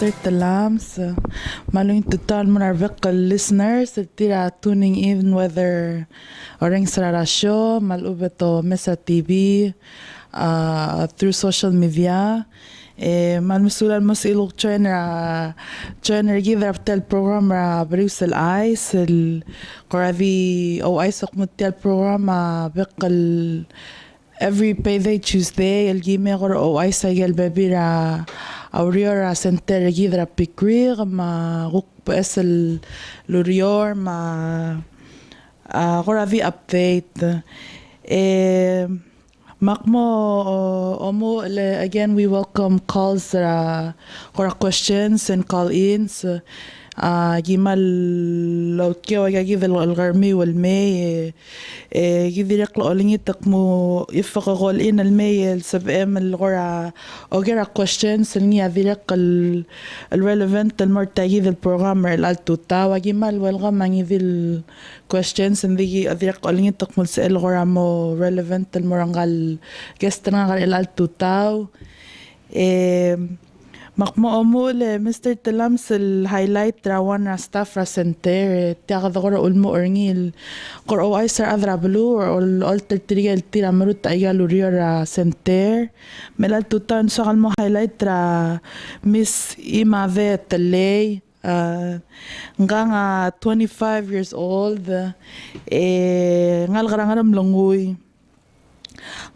Mr. Talams. Maling total mo listeners tira tuning in whether orang sa rasyo, malubeto mesa TV, through social media. Malmusulan mo si ilok joiner gither tel program Berius koravi sok mo tel program bekal every payday Tuesday el gime or sagel bebira auriora center gidra PICRC ma es el lurior ma koravi update Makmo again we welcome calls or questions and call-ins. Gimal lautkiyo agagid الغرمي والمي gidirek lo olingitak mo ifakakol in المي السبام الغرا أوجرا questions النيا direk الrelevant المرتاجيد البرنامج الالتوتا وجمال والغم عن questions اللي direk olingitak mo سأل غرا mo relevant المرنغال guestنا غير الالتوتا مقمومول مستر تلامس الهايلايت راوان staff center تاخذ ulmo orngil قرأوا أيسر أذرا بلو والألتر تريال تيرا مروت أيالو ريورا center ملال توتان شغل مو هايلايت را مس إما ذا تلي نغانا 25 years old نغال ملنغوي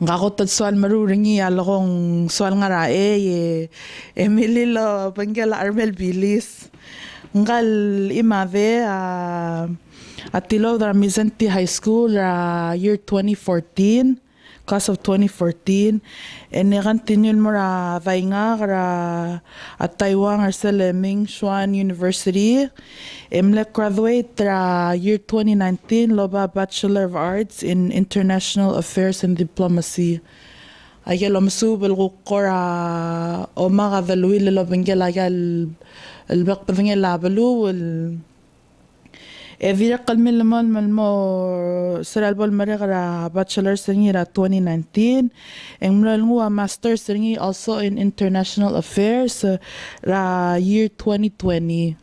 Ngakot soal maruringi along soal ngarae Emililo Bangela Armel Bilis ngal imave atilo da Mizenti High School year 2014 class of 2014 and continue mora vainga at Taiwan Arsele Ming Xuan University graduate year 2019 loba Bachelor of Arts in International Affairs and Diplomacy ayelo msubel qora o maga dalwil lo bengela gal البق بفنجلا بلو في رقم من المو سر البول مريغرا bachelor سنيرا 2019 إمرالنوا master سني also in international affairs را year 2020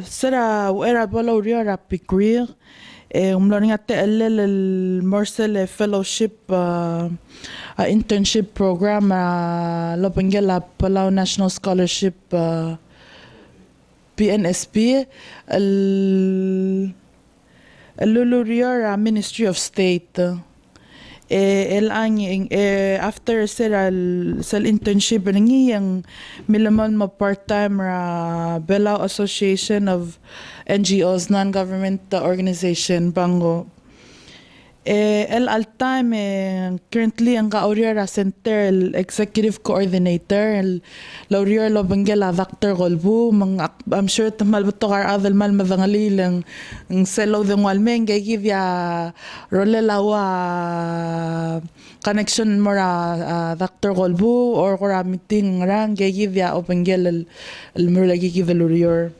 سرا وإرا بولو ريورا PICRC وملونيا تقلل المرسل fellowship internship program لو بنجلا بلاو national scholarship PNSP اللولوريور Ministry of State الآن after sel internship نيجي ملمون ما part time Belau Association of NGOs non-government organization Bango time currently ang Auriera Center executive coordinator Laurier Lobangela Dr. Golbu I'm sure tamal butokar adal mal madangali lang ang selo ng walmeng gaya rolela wa connection mora Dr. Golbu or kora meeting rang gaya Obangel el murlagi give Laurier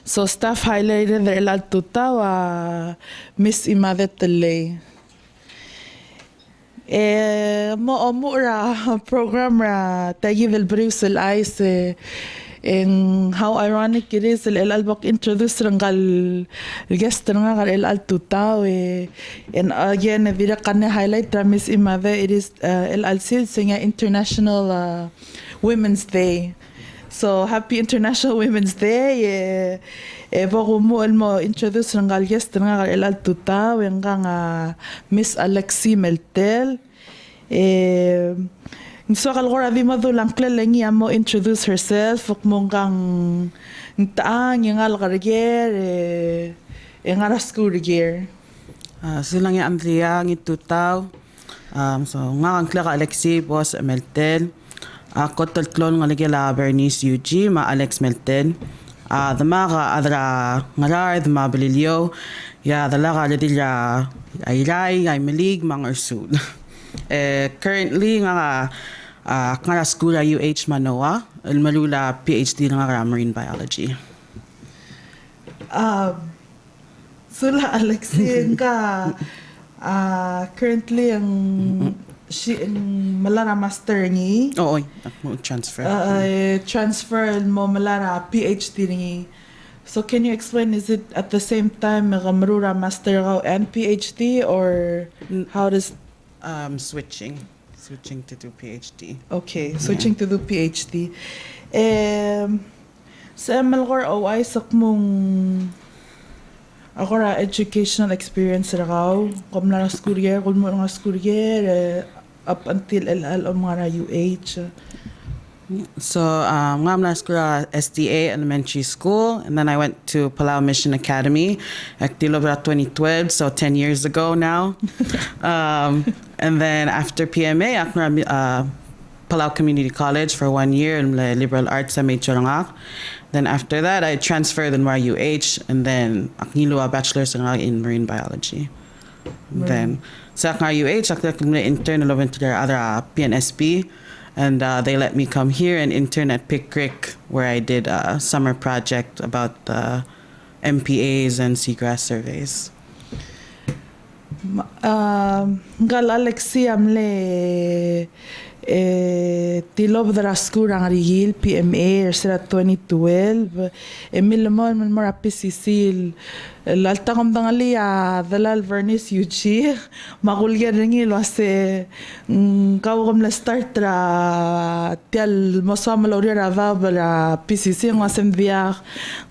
So staff highlighted the Elaltuta wa Miss Imadet Tele. Mo ra program ra tagi del Berius and how ironic it is el-albok introduce rangal guest rangal el-altuta and again vira kanne highlight ra Miss Imade it is el-alsil singa International Women's Day. So happy International Women's Day. Bago mo introduce ng guest ng el-altuta ng Miss Alexi Meltel. So kalgora di madulang klelengi mo introduce herself mo kang taang yung algarger yung araskurger. Silang yung Andrea Uchel. So nga ang klaka Alexi Bosech Meltel. Ako taltlon nga ligela Berius ma Alex Meltel. Dama adra ngarar dama belilio ya dalaga lidila ayray ay melig mang ursul. Currently nga school UH Manoa el malula PhD nga marine biology. Sula Alexi ka currently ang si malara master ni Oo, ako transfer. transfer mo malara PhD ni. So can you explain, is it at the same time marura master ka and PhD, or how does Switching to do PhD. okay, switching to do PhD. Sa MLGOR o ay sak mong ako ra educational experience ra kao kom na schoolier kung mo nga schoolier up until LL o mga ra UH. So, ngam na school SDA Elementary School, and then I went to Palau Mission Academy, Actilo 2012, so 10 years ago now. And then after PMA, Palau Community College for 1 year in liberal arts sa major nga. Then after that, I transferred in UH, and then aknilo a bachelor's in marine biology. Then sa UH, I intern to their other PNSP, and they let me come here and intern at PICRC, where I did a summer project about MPAs and seagrass surveys. Gal Alexi amle tilob dra school ang rigil PMA sila 2012 emil mo man mara PCC lalta kom dangali dalal vernis UG makulya ringi lo ase kaw kom la start ra tial mosam lo ra va PCC ng asem via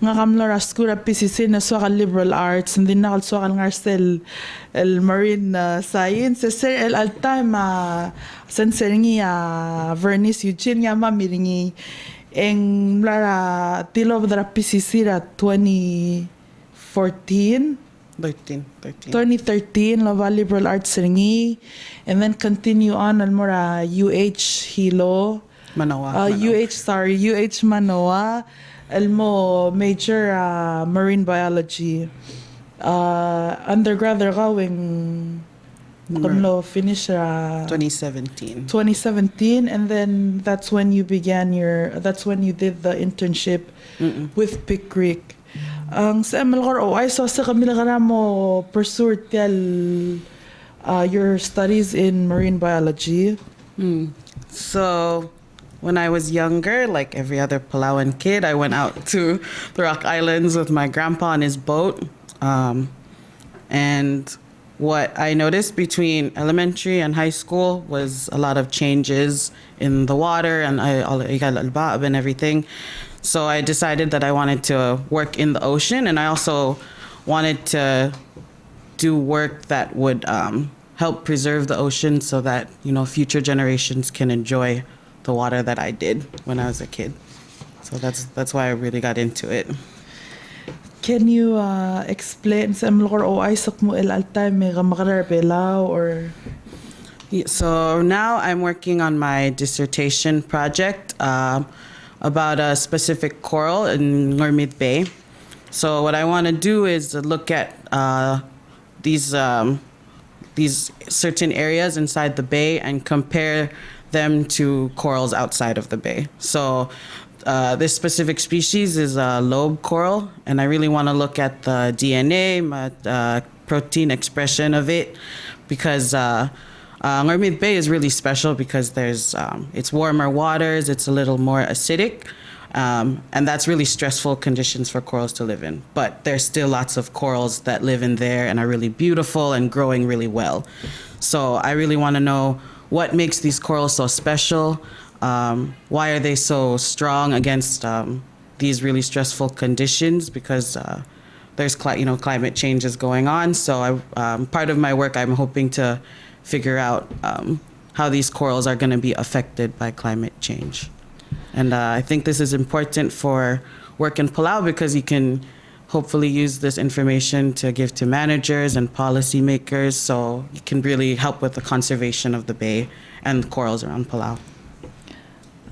nga kam la school PCC na so liberal arts and din nakal so ngarcel el marine science sir el time senseringi vernis Eugene nga mamiringi en lara tilob dra PCC ra 2013 lava liberal arts ringi, and then continue on almora UH Hilo Manoa. UH Manoa elmo major marine biology, undergrad going finish 2017, and then that's when you did the internship with PICRC. Ang sa MLGOR ay so sa kamila ka mo pursue your studies in marine biology. So when I was younger, like every other Palauan kid, I went out to the Rock Islands with my grandpa on his boat, and what I noticed between elementary and high school was a lot of changes in the water and everything. So I decided that I wanted to work in the ocean, and I also wanted to do work that would help preserve the ocean so that, future generations can enjoy the water that I did when I was a kid. So that's why I really got into it. Can you explain sa MLGOR o ay sak mo el time may makarabela or? So now I'm working on my dissertation project about a specific coral in Ngormit Bay. So what I want to do is look at these certain areas inside the bay and compare them to corals outside of the bay. So this specific species is a lobe coral, and I really want to look at the DNA, protein expression of it, because Ngormit Bay is really special because it's warmer waters, it's a little more acidic, and that's really stressful conditions for corals to live in. But there's still lots of corals that live in there and are really beautiful and growing really well. So I really want to know what makes these corals so special. Why are they so strong against these really stressful conditions? Because there's climate changes going on. So part of my work, I'm hoping to figure out how these corals are going to be affected by climate change. And I think this is important for work in Palau because you can hopefully use this information to give to managers and policymakers, so you can really help with the conservation of the bay and corals around Palau.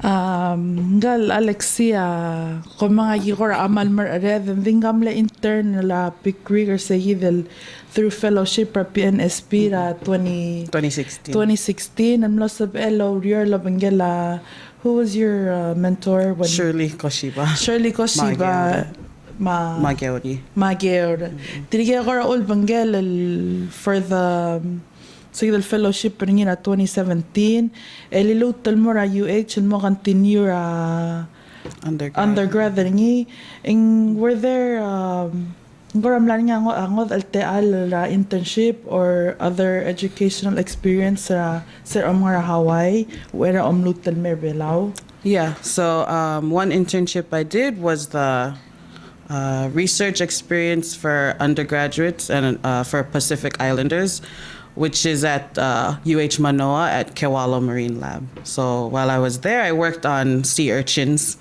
Gal Alexia ko mga gikor amal mared din gamla intern la PICRC Researchers through fellowship ra PNSP ra 2016 and lots of elo your labangela. Who was your mentor when Shirley Koshiba Magyar. Dirige ko ra ul bangel for the Sige del fellowship ringi na 2017. Lilutal mo ra UH mo continue ra undergrad ringi. Were there Ngoram lang nga angod alteal ra internship or other educational experience sa mga Hawaii where lutal merbelaw? Yeah, so one internship I did was the research experience for undergraduates and for Pacific Islanders, which is at UH Manoa at Kewalo Marine Lab. So while I was there, I worked on sea urchins.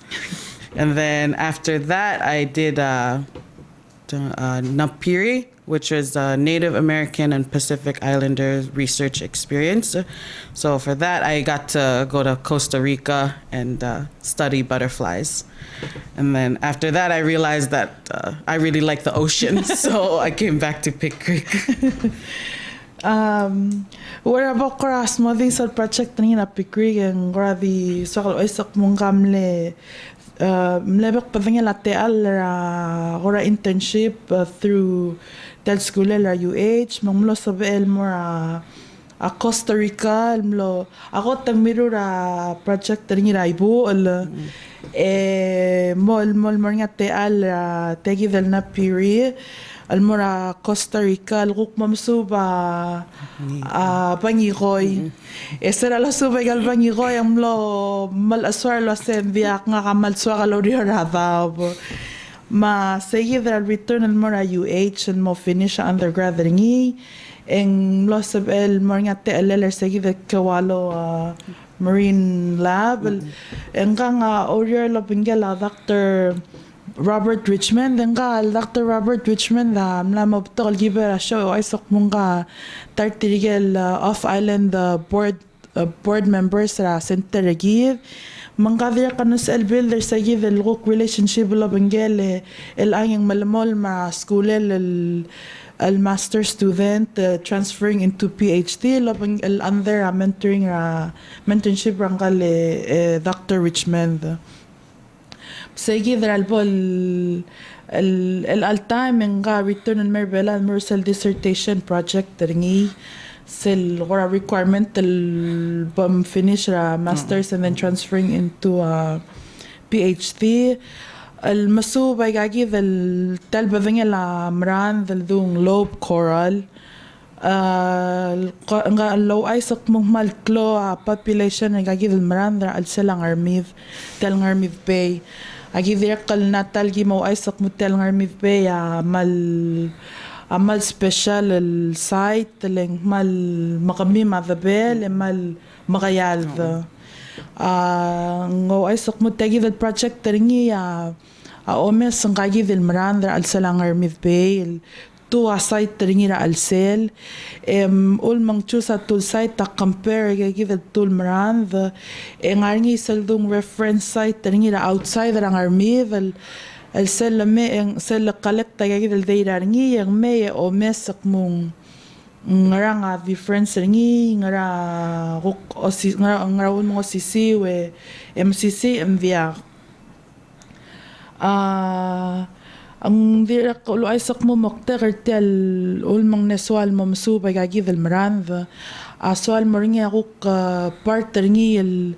And then after that, I did Napiri, which was Native American and Pacific Islanders research experience. So for that, I got to go to Costa Rica and study butterflies. And then after that, I realized that I really like the ocean, so I came back to PICRC. Where about cross mo din sa project ni na PICRC ang grabe so isak mong kamle mlebek pa nga lateal ra internship through tel school la UH manglo sa BL mo a Costa Rica mlo ako tagmiro ra project ni ra ibu mol nga teal tegi del na piri almora Costa Rica luk mamsuba pangigoy esera la suba gal pangigoy amlo mal aswar lo sen biak nga kamal swa kaloriyo rada ma seguir al return almora UH and mo finish undergrad ringi en lo sabel mo nga teal seguir Kewalo Marine Lab en nga orier lo pingela Dr. Robert Richmond Dr. Robert Richmond mla tol giber show ay sok munga tartirigel off-island board members ra center give mangkadir kanus el builder sa give el relationship lo bengel el ayang malamol ma school el master student transferring into PhD lo el under mentorship rangal Dr. Richmond Sige el time nga return and merbela Mersal dissertation project ringi sel requirement finish masters and then transferring into PhD el masu bay gagi del tal badanya la mran del dung lobe coral nga low isak mong malklo population nga gagi del mran al selang armiv tel ngarmiv bay agi direkal natal gi mo ay sak mutel ngar mi be mal special el site leng mal makami madabel mal makayal ngo ay sak mutegi del project ringi omes ang kagi del marandra al salangar mi be tu site ringi ra al sel ul mang chusa tul site ta compare gagi del tul marand ngarngi saldung reference site ringi ra outside ang army el sel me sel collect gagi del data ringi yang me o mesak mong ngara difference ringi ngara ngara mo CC we MCC MVR ang direk ulo ay sak mo mokter tel ulmang neswal mo masuba gagi del marand aswal mo ringi ako part ringi el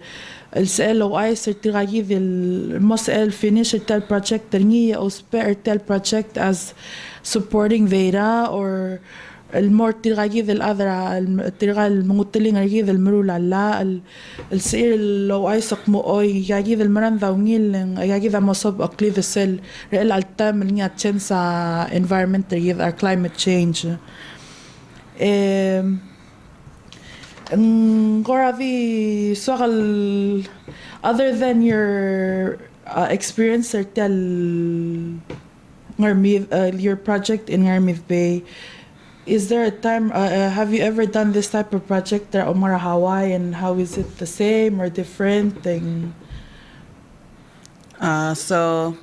LOI certificate del mos el finish tel project ringi o spare tel project as supporting data or el more tiragi del adra el tiral munguteling agi del merula la el sir lo ay sak mo oy gagi del maran daungil gagi da mosob akli the cell real altam nga chen sa environment give our climate change goravi soal other than your experience or tel your project in Ngarmiv Bay. Is there a time, have you ever done this type of project at Omara Hawaii, and how is it the same or different thing? So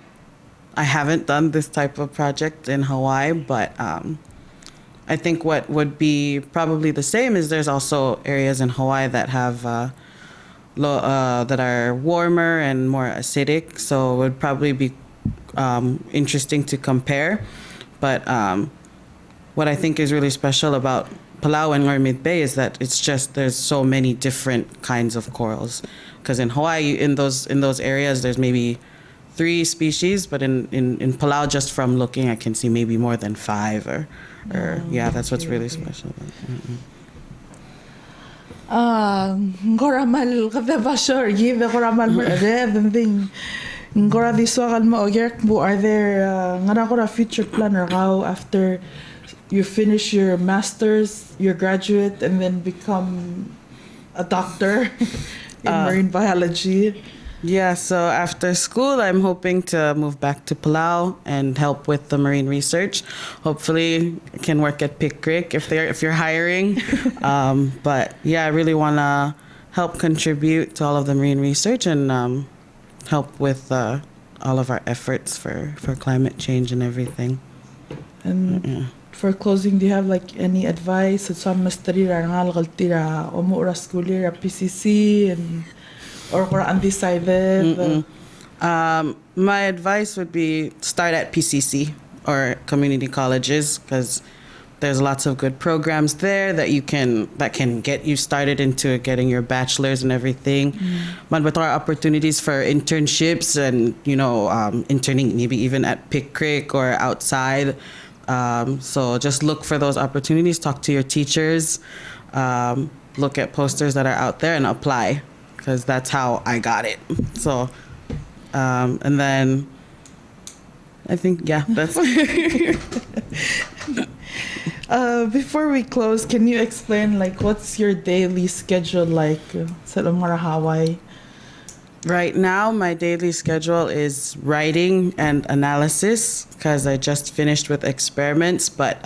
I haven't done this type of project in Hawaii, but I think what would be probably the same is there's also areas in Hawaii that have that are warmer and more acidic, so it would probably be interesting to compare. But what I think is really special about Palau and Ormid Bay is that it's just there's so many different kinds of corals. Because in Hawaii, in those areas, there's maybe 3 species, but in Palau, just from looking, I can see maybe more than 5 or yeah, that's what's really special. Ngoramal kada ba sure give ngoramal and thing ngora diswa mo yerk bu are there ngara ko future plan or how after you finish your masters, your graduate, and then become a doctor in marine biology? Yeah, so after school, I'm hoping to move back to Palau and help with the marine research. Hopefully, I can work at PICRC if you're hiring. But yeah, I really want to help contribute to all of the marine research and help with all of our efforts for climate change and everything. And for closing, do you have like any advice? Sa masteri ra ngal tira o mo ra schooler PCC and or undecided? My advice would be start at PCC or community colleges because there's lots of good programs there that can get you started into getting your bachelor's and everything. But there are opportunities for internships and interning maybe even at PICRC or outside. So just look for those opportunities. Talk to your teachers. Look at posters that are out there and apply. Because that's how I got it. So, and then I think, yeah, that's... Before we close, can you explain, like, what's your daily schedule like sa Hawaii? Right now, my daily schedule is writing and analysis because I just finished with experiments. But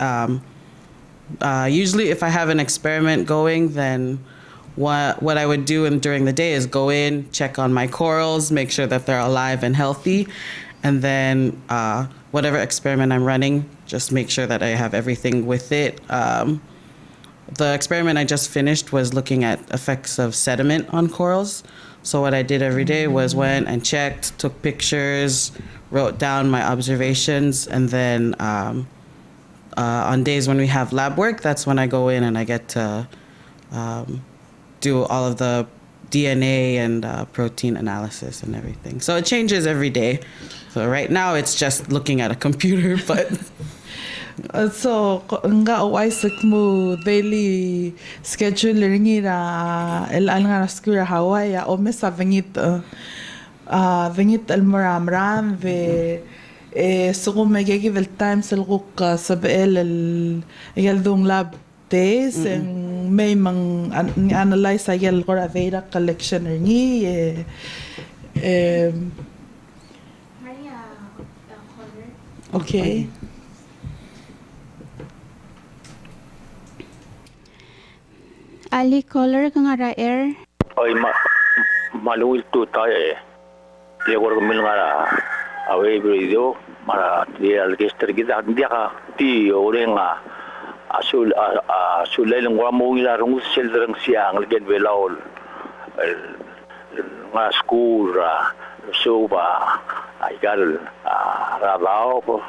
usually if I have an experiment going, then what I would do during the day is go in, check on my corals, make sure that they're alive and healthy, and then whatever experiment I'm running, just make sure that I have everything with it. The experiment I just finished was looking at effects of sediment on corals. So what I did every day was went and checked, took pictures, wrote down my observations, and then on days when we have lab work, that's when I go in and I get to do all of the DNA and protein analysis and everything. So it changes every day. So right now it's just looking at a computer, but... So, nga uwaisik mo daily schedule ringi ra ilan nga skura Hawaii o mesa vengit almaramram ve sugo megegi vel time selguk sabel yaldung lab days and may mang analyze ayel kora data collection ringi okay. Ali caller kang ara air. Oy maluil tu tayo Dia ko mil nga away video mara dia register kita dia ka ti orang asulay lang wa mo ilarong silderang siang legen belaol nga school so ba ay gal rabao ko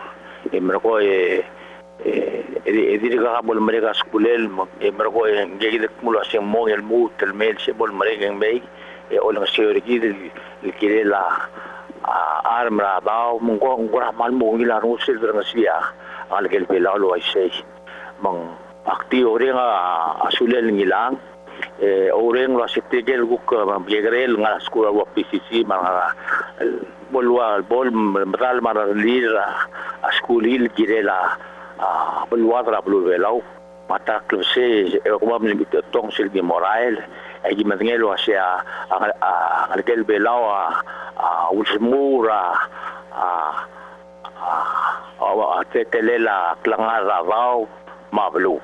imro ko ediri ka bol mereka skulel mereka ngegid mula sing mo el mu tel mel se bol mereka ngmei olang security del kirela armra daw mungko ngora mal mo ngila rusil drang sia algel pelalo ay say mang akti ore nga asulel ngilang oreng la sitegel guk biegrel nga skula wa PCC mga bolwa bol meral maralira askulil girela bolwadra bluvelau mata klose kuma limit tong silgi morael ay gimadngelo siya algel belau ulsmura tetelela klangara raw mablu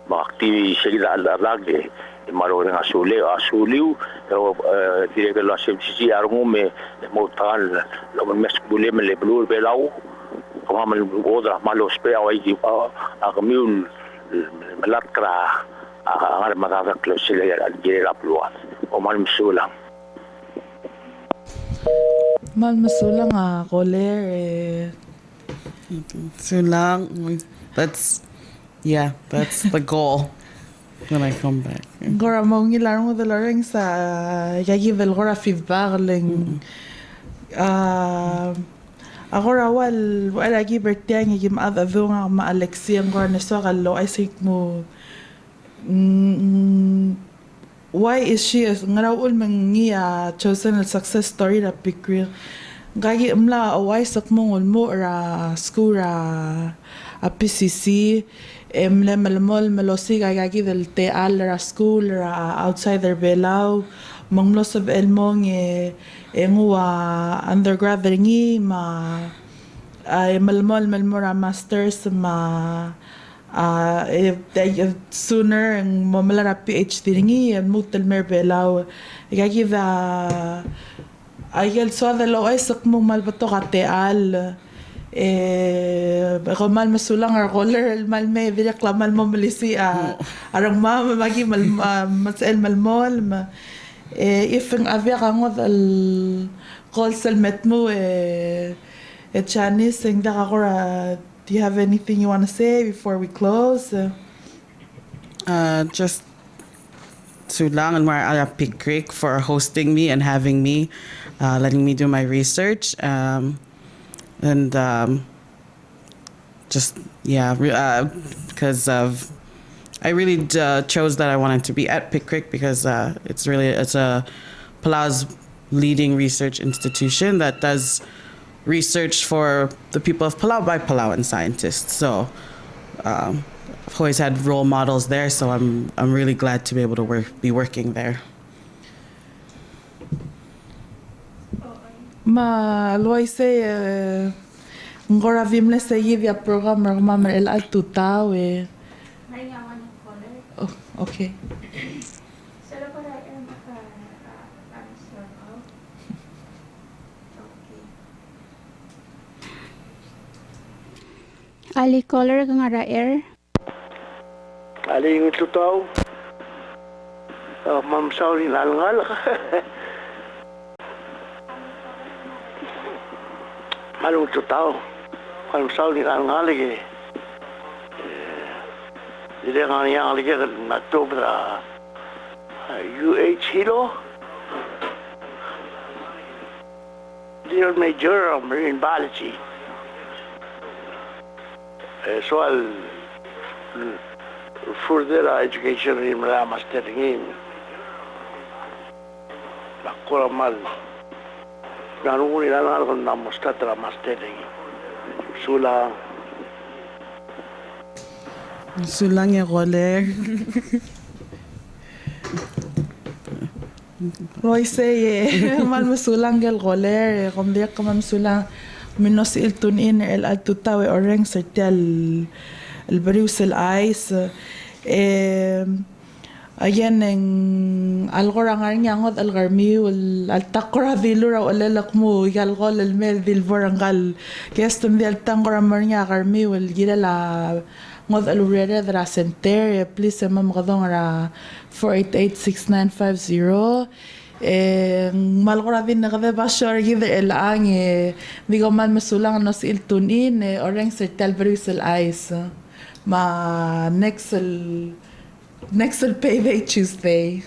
makti sigida alarage maro nga asuliu direk la sisi armume motal lo mes bulem le blur belau kuma mal odra malo spe awai agmiul melakra agar magava klosile algere la pluat o mal msulang Koler Sulang, that's Yeah, that's the goal when I come back. Gora mo ngilarong mo dalaring sa yagi del gora feedback ling agora wal agi birthday ngi ma adunga ma Alexi ang gora neso kallo I think mo why is she ngaraul mangia chosen a success story na PICRC gagi mla why sak mongol mo ra school a PCC mle malmol melosi gagi del te al ra school ra outsider belao monglo sab elmong ngua undergrad ngi ma malmol melmora masters ma sooner ang mamalara PhD ngi mutel mer belao gagi da ayel so da lo ay sak mo malbato kateal mal masulang ar roller mal me direk la mal mo malisi arang magi mal masel malmol if ang avya kangod al call sel metmo Janice ang dakakora. Do you have anything you want to say before we close? Just to lang and Maria PICRC for hosting me and having me, letting me do my research, because I really chose that I wanted to be at PICRC because it's a Palau's leading research institution that does research for the people of Palau by Palauan scientists. So I've always had role models there, so I'm really glad to be able to be working there. Ma Loise ngora vimle se yivia program ramar el altutao Oh, okay. Ali caller kang araer. Ali yung tutaw. Ma'am Sauli nalangal. Malung tutaw. Ma'am Sauli nalangal lagi. Jadi yang lagi na October UH Hilo. Dear Major of Marine Biology. So I'll further education in master in Bakura mal Nanuni Nanal Namostatra mastering Sulang ya roller. Loise mal masulang gel roller komdia kamam sulang Minos iltunin el altutawe oreng sertial el Berius el ice ayan ng algorang ngod algarmi wal altakora dilura olalak mo galgol el mer dil vorangal kestum di altangora marnya garmi wal gidala ngod alurere dra center please mam gadong ra 4886950 malgora din na kada bashar gid elang digo man masulang nos iltunin oreng sertal Berius el ice ma next payday Tuesday